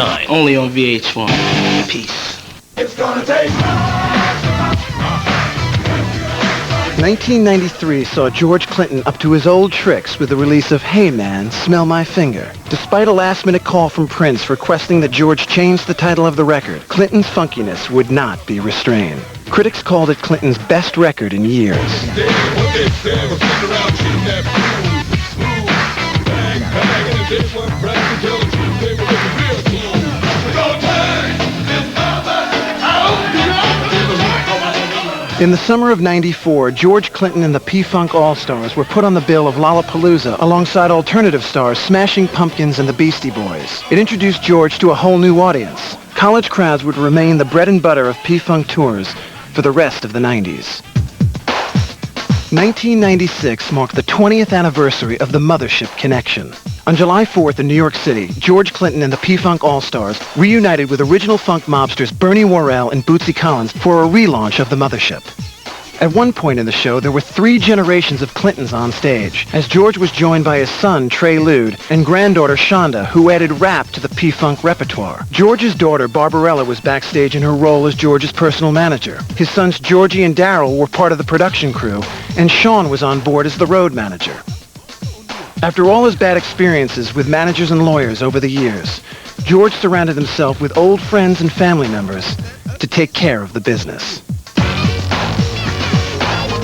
1989. Only on VH1. Peace. It's gonna take 1993 saw George Clinton up to his old tricks with the release of Hey Man, Smell My Finger. Despite a last-minute call from Prince requesting that George change the title of the record, Clinton's funkiness would not be restrained. Critics called it Clinton's best record in years. In the summer of '94, George Clinton and the P-Funk All-Stars were put on the bill of Lollapalooza alongside alternative stars Smashing Pumpkins and the Beastie Boys. It introduced George to a whole new audience. College crowds would remain the bread and butter of P-Funk tours for the rest of the 90s. 1996 marked the 20th anniversary of the Mothership Connection. On July 4th in New York City, George Clinton and the P-Funk All-Stars reunited with original funk mobsters Bernie Worrell and Bootsy Collins for a relaunch of the Mothership. At one point in the show, there were 3 generations of Clintons on stage, as George was joined by his son, Trey Lude, and granddaughter, Shonda, who added rap to the P-Funk repertoire. George's daughter, Barbarella, was backstage in her role as George's personal manager. His sons, Georgie and Daryl, were part of the production crew, and Sean was on board as the road manager. After all his bad experiences with managers and lawyers over the years, George surrounded himself with old friends and family members to take care of the business.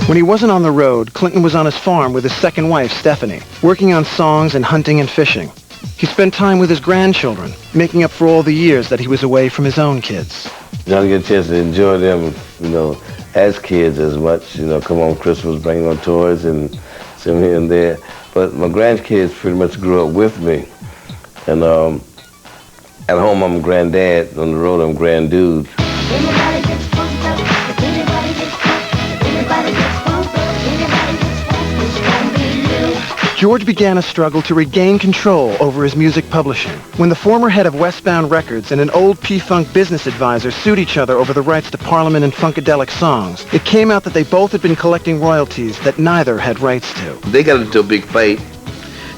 When he wasn't on the road, Clinton was on his farm with his second wife, Stephanie, working on songs and hunting and fishing. He spent time with his grandchildren, making up for all the years that he was away from his own kids. You don't get a chance to enjoy them, as kids as much. Come on Christmas, bring on toys and see them here and there. But my grandkids pretty much grew up with me. And at home, I'm granddad. On the road, I'm granddude. George began a struggle to regain control over his music publishing. When the former head of Westbound Records and an old P-Funk business advisor sued each other over the rights to Parliament and Funkadelic songs, it came out that they both had been collecting royalties that neither had rights to. They got into a big fight,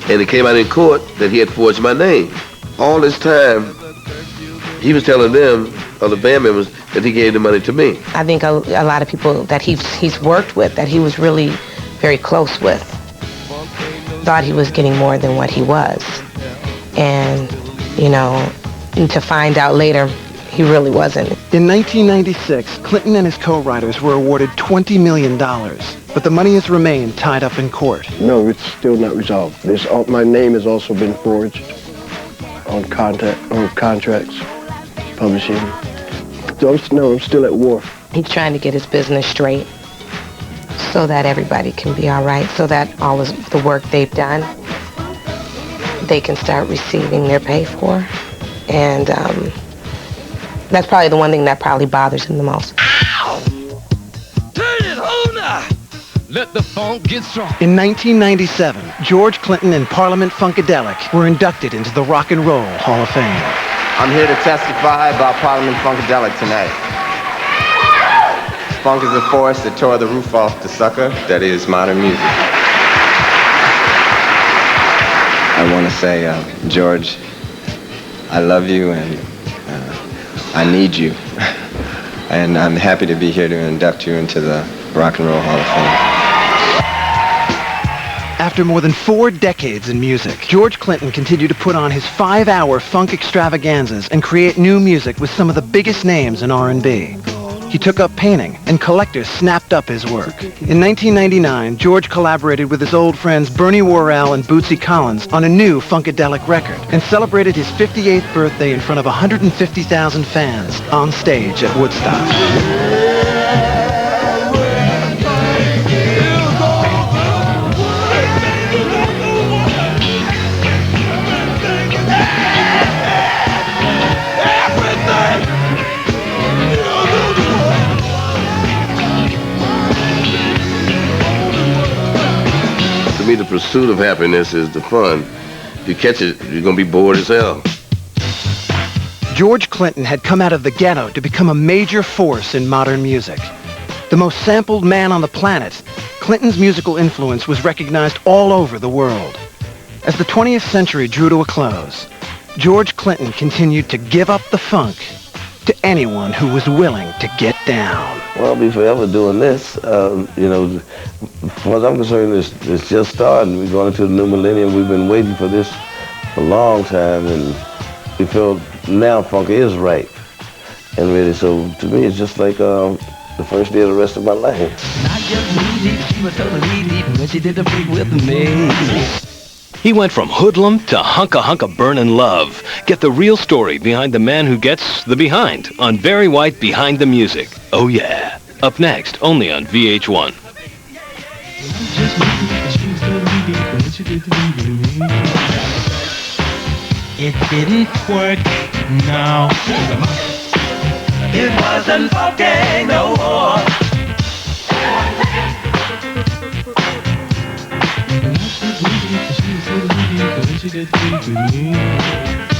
and it came out in court that he had forged my name. All this time, he was telling them, other band members, that he gave the money to me. I think a lot of people that he's worked with, that he was really very close with, thought he was getting more than what he was. And, and to find out later, he really wasn't. In 1996, Clinton and his co-writers were awarded $20 million, but the money has remained tied up in court. No, it's still not resolved. My name has also been forged on contracts, publishing. So I'm still at war. He's trying to get his business straight, so that everybody can be all right, so that all of the work they've done, they can start receiving their pay for. And that's probably the one thing that probably bothers him the most. Ow! Turn it on now! Let the funk get strong. In 1997, George Clinton and Parliament Funkadelic were inducted into the Rock and Roll Hall of Fame. I'm here to testify about Parliament Funkadelic tonight. Funk is the force that tore the roof off the sucker that is modern music. I want to say, George, I love you and I need you. And I'm happy to be here to induct you into the Rock and Roll Hall of Fame. After more than 4 decades in music, George Clinton continued to put on his 5-hour funk extravaganzas and create new music with some of the biggest names in R&B. He took up painting, and collectors snapped up his work. In 1999, George collaborated with his old friends Bernie Worrell and Bootsy Collins on a new Funkadelic record, and celebrated his 58th birthday in front of 150,000 fans on stage at Woodstock. To me, the pursuit of happiness is the fun. If you catch it, you're going to be bored as hell. George Clinton had come out of the ghetto to become a major force in modern music. The most sampled man on the planet, Clinton's musical influence was recognized all over the world. As the 20th century drew to a close, George Clinton continued to give up the funk to anyone who was willing to get down. Well, I'll be forever doing this. You know, as far as I'm concerned, it's just starting. We're going into the new millennium. We've been waiting for this for a long time, and we feel now funk is ripe and ready. So to me, it's just like the first day of the rest of my life. Not just me, she was totally deep when she did the freak with me. He went from hoodlum to hunka burnin' love. Get the real story behind the man who gets the behind on Barry White Behind the Music. Oh yeah. Up next, only on VH1. It didn't work, no. It wasn't funky no more. She did with me.